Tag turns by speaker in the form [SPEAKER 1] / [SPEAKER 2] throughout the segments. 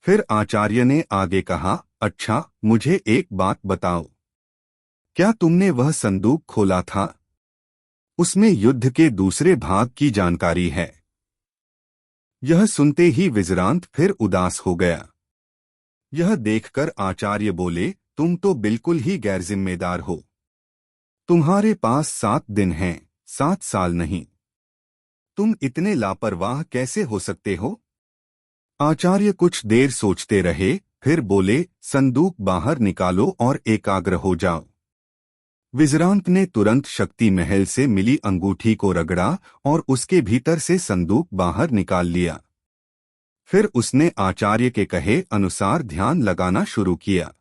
[SPEAKER 1] फिर आचार्य ने आगे कहा, अच्छा मुझे एक बात बताओ, क्या तुमने वह संदूक खोला था? उसमें युद्ध के दूसरे भाग की जानकारी है। यह सुनते ही विजरांत फिर उदास हो गया। यह देखकर आचार्य बोले, तुम तो बिल्कुल ही गैरजिम्मेदार हो। तुम्हारे पास 7 दिन हैं, 7 साल नहीं। तुम इतने लापरवाह कैसे हो सकते हो? आचार्य कुछ देर सोचते रहे, फिर बोले, संदूक बाहर निकालो और एकाग्र हो जाओ। विजरांत ने तुरंत शक्ति महल से मिली अंगूठी को रगड़ा और उसके भीतर से संदूक बाहर निकाल लिया। फिर उसने आचार्य के कहे अनुसार ध्यान लगाना शुरू किया।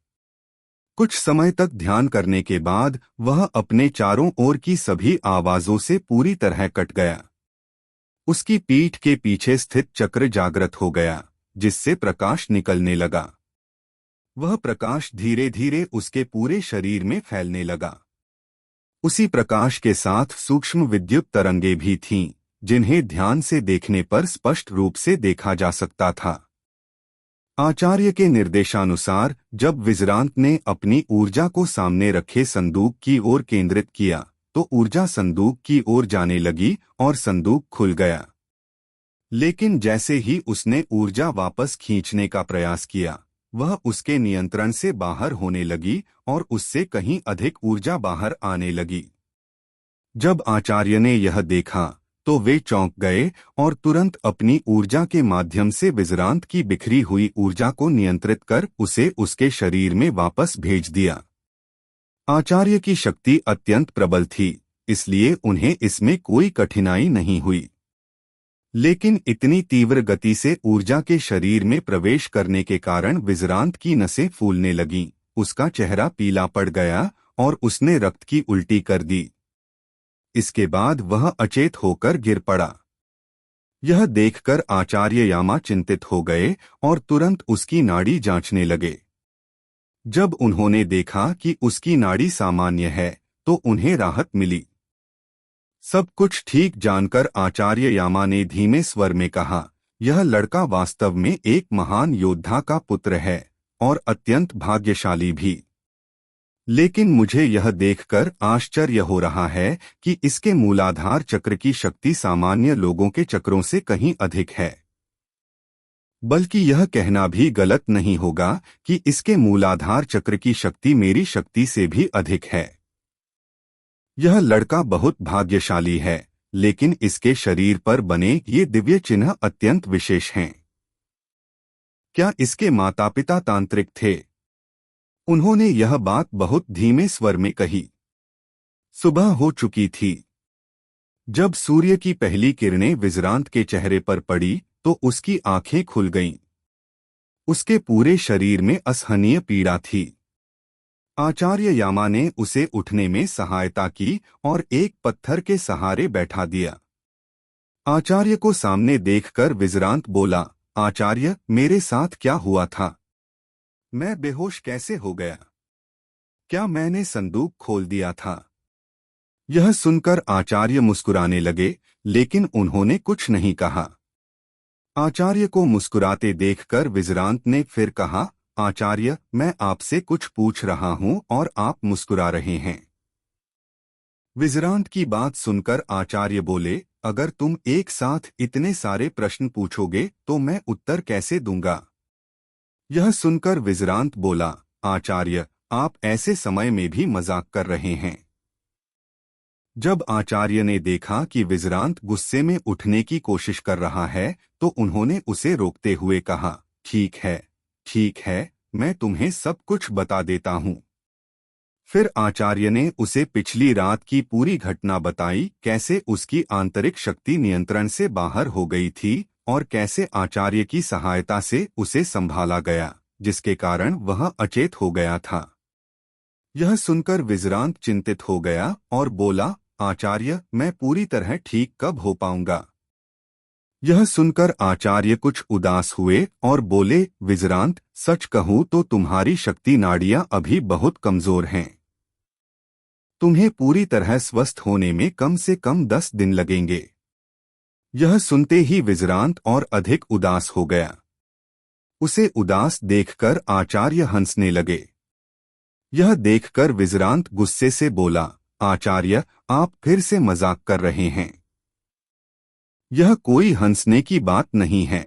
[SPEAKER 1] कुछ समय तक ध्यान करने के बाद वह अपने चारों ओर की सभी आवाजों से पूरी तरह कट गया। उसकी पीठ के पीछे स्थित चक्र जागृत हो गया, जिससे प्रकाश निकलने लगा। वह प्रकाश धीरे धीरे उसके पूरे शरीर में फैलने लगा। उसी प्रकाश के साथ सूक्ष्म विद्युत तरंगे भी थीं, जिन्हें ध्यान से देखने पर स्पष्ट रूप से देखा जा सकता था। आचार्य के निर्देशानुसार जब विजरांत ने अपनी ऊर्जा को सामने रखे संदूक की ओर केंद्रित किया, तो ऊर्जा संदूक की ओर जाने लगी और संदूक खुल गया। लेकिन जैसे ही उसने ऊर्जा वापस खींचने का प्रयास किया, वह उसके नियंत्रण से बाहर होने लगी और उससे कहीं अधिक ऊर्जा बाहर आने लगी। जब आचार्य ने यह देखा, तो वे चौंक गए और तुरंत अपनी ऊर्जा के माध्यम से विजरांत की बिखरी हुई ऊर्जा को नियंत्रित कर उसे उसके शरीर में वापस भेज दिया। आचार्य की शक्ति अत्यंत प्रबल थी, इसलिए उन्हें इसमें कोई कठिनाई नहीं हुई। लेकिन इतनी तीव्र गति से ऊर्जा के शरीर में प्रवेश करने के कारण विजरांत की नसें फूलने लगीं, उसका चेहरा पीला पड़ गया और उसने रक्त की उल्टी कर दी। इसके बाद वह अचेत होकर गिर पड़ा। यह देखकर आचार्य यामा चिंतित हो गए और तुरंत उसकी नाड़ी जांचने लगे। जब उन्होंने देखा कि उसकी नाड़ी सामान्य है, तो उन्हें राहत मिली। सब कुछ ठीक जानकर आचार्य यामा ने धीमे स्वर में कहा, यह लड़का वास्तव में एक महान योद्धा का पुत्र है और अत्यंत भाग्यशाली भी। लेकिन मुझे यह देखकर आश्चर्य हो रहा है कि इसके मूलाधार चक्र की शक्ति सामान्य लोगों के चक्रों से कहीं अधिक है। बल्कि यह कहना भी गलत नहीं होगा कि इसके मूलाधार चक्र की शक्ति मेरी शक्ति से भी अधिक है। यह लड़का बहुत भाग्यशाली है, लेकिन इसके शरीर पर बने ये दिव्य चिन्ह अत्यंत विशेष हैं। क्या इसके माता पिता तांत्रिक थे? उन्होंने यह बात बहुत धीमे स्वर में कही। सुबह हो चुकी थी। जब सूर्य की पहली किरणें विजरांत के चेहरे पर पड़ी, तो उसकी आंखें खुल गईं। उसके पूरे शरीर में असहनीय पीड़ा थी। आचार्य यामा ने उसे उठने में सहायता की और एक पत्थर के सहारे बैठा दिया। आचार्य को सामने देखकर विजरांत बोला, आचार्य, मेरे साथ क्या हुआ था? मैं बेहोश कैसे हो गया? क्या मैंने संदूक खोल दिया था? यह सुनकर आचार्य मुस्कुराने लगे, लेकिन उन्होंने कुछ नहीं कहा। आचार्य को मुस्कुराते देखकर विजरांत ने फिर कहा, आचार्य, मैं आपसे कुछ पूछ रहा हूं और आप मुस्कुरा रहे हैं। विजरांत की बात सुनकर आचार्य बोले, अगर तुम एक साथ इतने सारे प्रश्न पूछोगे तो मैं उत्तर कैसे दूंगा? यह सुनकर विजरांत बोला, आचार्य, आप ऐसे समय में भी मजाक कर रहे हैं। जब आचार्य ने देखा कि विजरांत गुस्से में उठने की कोशिश कर रहा है, तो उन्होंने उसे रोकते हुए कहा, ठीक है, मैं तुम्हें सब कुछ बता देता हूँ। फिर आचार्य ने उसे पिछली रात की पूरी घटना बताई, कैसे उसकी आंतरिक शक्ति नियंत्रण से बाहर हो गई थी और कैसे आचार्य की सहायता से उसे संभाला गया, जिसके कारण वह अचेत हो गया था। यह सुनकर विजरांत चिंतित हो गया और बोला, आचार्य, मैं पूरी तरह ठीक कब हो पाऊंगा? यह सुनकर आचार्य कुछ उदास हुए और बोले, विजरांत, सच कहूं तो तुम्हारी शक्ति नाड़ियां अभी बहुत कमजोर हैं। तुम्हें पूरी तरह स्वस्थ होने में कम से कम 10 दिन लगेंगे। यह सुनते ही विजरांत और अधिक उदास हो गया। उसे उदास देखकर आचार्य हंसने लगे। यह देखकर विजरांत गुस्से से बोला, आचार्य, आप फिर से मजाक कर रहे हैं। यह कोई हंसने की बात नहीं है।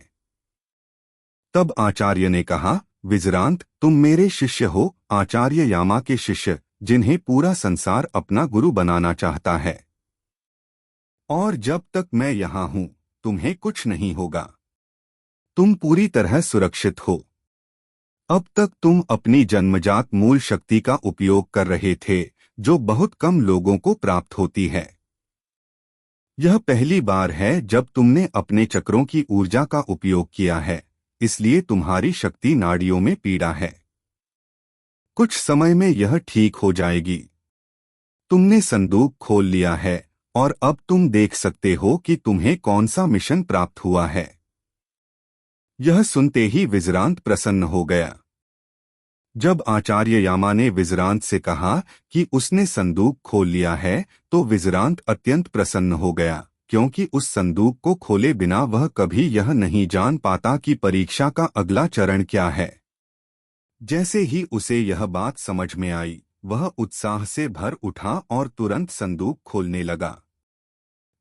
[SPEAKER 1] तब आचार्य ने कहा, विजरांत, तुम मेरे शिष्य हो, आचार्य यामा के शिष्य, जिन्हें पूरा संसार अपना गुरु बनाना चाहता है। और जब तक मैं यहाँ हूँ, तुम्हें कुछ नहीं होगा। तुम पूरी तरह सुरक्षित हो। अब तक तुम अपनी जन्मजात मूल शक्ति का उपयोग कर रहे थे, जो बहुत कम लोगों को प्राप्त होती है। यह पहली बार है जब तुमने अपने चक्रों की ऊर्जा का उपयोग किया है, इसलिए तुम्हारी शक्ति नाड़ियों में पीड़ा है। कुछ समय में यह ठीक हो जाएगी। तुमने संदूक खोल लिया है और अब तुम देख सकते हो कि तुम्हें कौन सा मिशन प्राप्त हुआ है। यह सुनते ही विजरांत प्रसन्न हो गया। जब आचार्य यामा ने विजरांत से कहा कि उसने संदूक खोल लिया है, तो विजरांत अत्यंत प्रसन्न हो गया, क्योंकि उस संदूक को खोले बिना वह कभी यह नहीं जान पाता कि परीक्षा का अगला चरण क्या है। जैसे ही उसे यह बात समझ में आई, वह उत्साह से भर उठा और तुरंत संदूक खोलने लगा।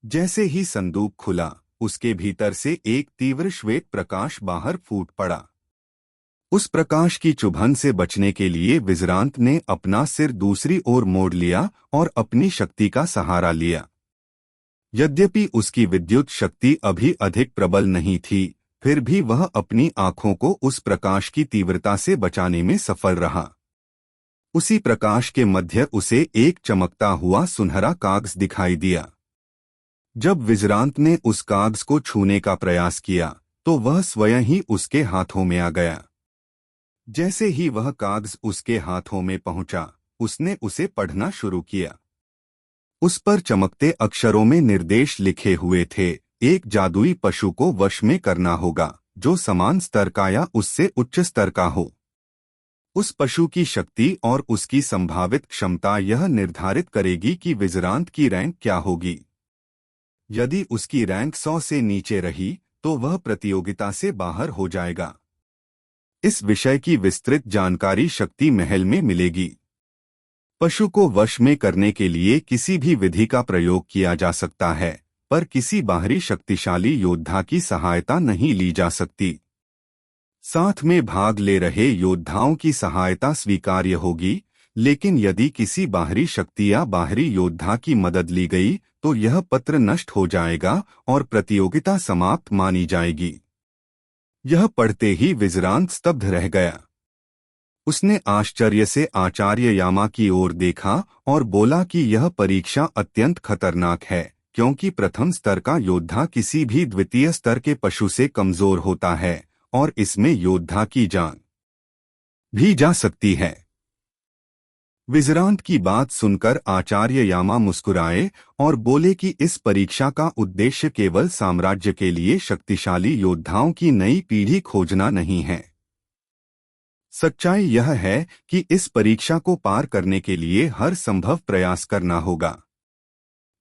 [SPEAKER 1] जैसे ही संदूक खुला, उसके भीतर से एक तीव्र श्वेत प्रकाश बाहर फूट पड़ा। उस प्रकाश की चुभन से बचने के लिए विजरांत ने अपना सिर दूसरी ओर मोड़ लिया और अपनी शक्ति का सहारा लिया। यद्यपि उसकी विद्युत शक्ति अभी अधिक प्रबल नहीं थी, फिर भी वह अपनी आंखों को उस प्रकाश की तीव्रता से बचाने में सफल रहा। उसी प्रकाश के मध्य उसे एक चमकता हुआ सुनहरा कागज दिखाई दिया। जब विजरांत ने उस कागज को छूने का प्रयास किया, तो वह स्वयं ही उसके हाथों में आ गया। जैसे ही वह कागज उसके हाथों में पहुंचा, उसने उसे पढ़ना शुरू किया। उस पर चमकते अक्षरों में निर्देश लिखे हुए थे, एक जादुई पशु को वश में करना होगा, जो समान स्तर का या उससे उच्च स्तर का हो। उस पशु की शक्ति और उसकी संभावित क्षमता यह निर्धारित करेगी कि विजरांत की रैंक क्या होगी। यदि उसकी रैंक 100 से नीचे रही, तो वह प्रतियोगिता से बाहर हो जाएगा। इस विषय की विस्तृत जानकारी शक्ति महल में मिलेगी। पशु को वश में करने के लिए किसी भी विधि का प्रयोग किया जा सकता है, पर किसी बाहरी शक्तिशाली योद्धा की सहायता नहीं ली जा सकती। साथ में भाग ले रहे योद्धाओं की सहायता स्वीकार्य होगी, लेकिन यदि किसी बाहरी शक्ति या बाहरी योद्धा की मदद ली गई, तो यह पत्र नष्ट हो जाएगा और प्रतियोगिता समाप्त मानी जाएगी। यह पढ़ते ही विजरांत स्तब्ध रह गया। उसने आश्चर्य से आचार्य यामा की ओर देखा और बोला कि यह परीक्षा अत्यंत खतरनाक है, क्योंकि प्रथम स्तर का योद्धा किसी भी द्वितीय स्तर के पशु से कमजोर होता है और इसमें योद्धा की जान भी जा सकती है। विजरांत की बात सुनकर आचार्य यामा मुस्कुराए और बोले कि इस परीक्षा का उद्देश्य केवल साम्राज्य के लिए शक्तिशाली योद्धाओं की नई पीढ़ी खोजना नहीं है। सच्चाई यह है कि इस परीक्षा को पार करने के लिए हर संभव प्रयास करना होगा।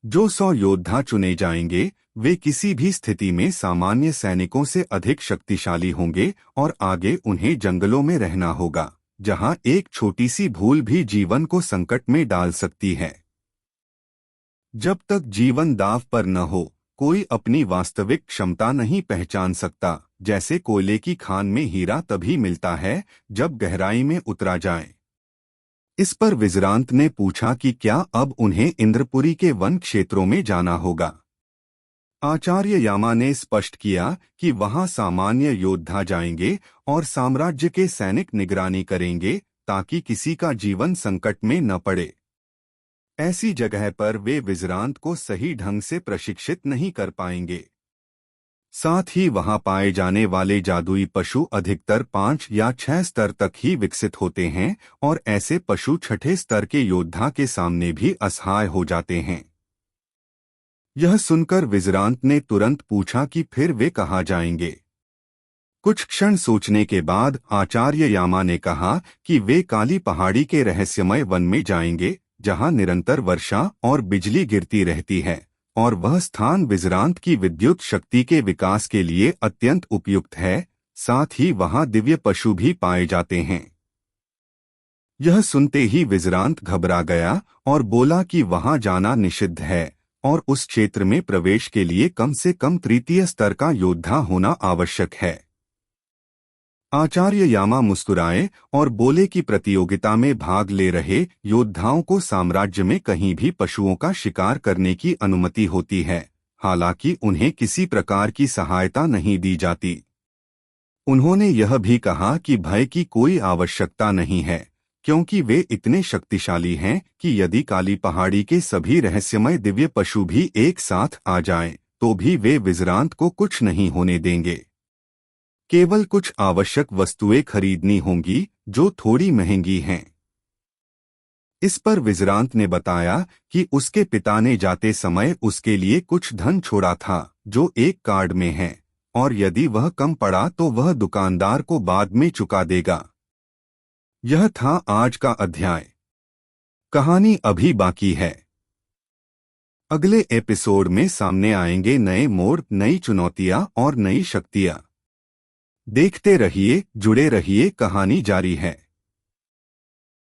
[SPEAKER 1] जो 100 योद्धा चुने जाएंगे, वे किसी भी स्थिति में सामान्य सैनिकों से अधिक शक्तिशाली होंगे और आगे उन्हें जंगलों में रहना होगा, जहां एक छोटी सी भूल भी जीवन को संकट में डाल सकती है। जब तक जीवन दांव पर न हो, कोई अपनी वास्तविक क्षमता नहीं पहचान सकता। जैसे कोयले की खान में हीरा तभी मिलता है जब गहराई में उतरा जाए। इस पर विजरांत ने पूछा कि क्या अब उन्हें इंद्रपुरी के वन क्षेत्रों में जाना होगा। आचार्य यामा ने स्पष्ट किया कि वहां सामान्य योद्धा जाएंगे और साम्राज्य के सैनिक निगरानी करेंगे, ताकि किसी का जीवन संकट में न पड़े। ऐसी जगह पर वे विजरांत को सही ढंग से प्रशिक्षित नहीं कर पाएंगे। साथ ही वहां पाए जाने वाले जादुई पशु अधिकतर 5 या 6 स्तर तक ही विकसित होते हैं और ऐसे पशु 6ठे स्तर के योद्धा के सामने भी असहाय हो जाते हैं। यह सुनकर विजरांत ने तुरंत पूछा कि फिर वे कहाँ जाएंगे। कुछ क्षण सोचने के बाद आचार्य यामा ने कहा कि वे काली पहाड़ी के रहस्यमय वन में जाएंगे, जहां निरंतर वर्षा और बिजली गिरती रहती है, और वह स्थान विजरांत की विद्युत शक्ति के विकास के लिए अत्यंत उपयुक्त है। साथ ही वहां दिव्य पशु भी पाए जाते हैं। यह सुनते ही विजरांत घबरा गया और बोला कि वहां जाना निषिद्ध है और उस क्षेत्र में प्रवेश के लिए कम से कम तृतीय स्तर का योद्धा होना आवश्यक है। आचार्य यामा मुस्कुराए और बोले कि प्रतियोगिता में भाग ले रहे योद्धाओं को साम्राज्य में कहीं भी पशुओं का शिकार करने की अनुमति होती है, हालांकि उन्हें किसी प्रकार की सहायता नहीं दी जाती। उन्होंने यह भी कहा कि भय की कोई आवश्यकता नहीं है, क्योंकि वे इतने शक्तिशाली हैं कि यदि काली पहाड़ी के सभी रहस्यमय दिव्य पशु भी एक साथ आ जाएं, तो भी वे विजरांत को कुछ नहीं होने देंगे। केवल कुछ आवश्यक वस्तुएं खरीदनी होंगी जो थोड़ी महंगी हैं। इस पर विजरांत ने बताया कि उसके पिता ने जाते समय उसके लिए कुछ धन छोड़ा था जो एक कार्ड में है, और यदि वह कम पड़ा तो वह दुकानदार को बाद में चुका देगा। यह था आज का अध्याय। कहानी अभी बाकी है। अगले एपिसोड में सामने आएंगे नए मोड़, नई चुनौतियां और नई शक्तियां। देखते रहिए, जुड़े रहिए, कहानी जारी है।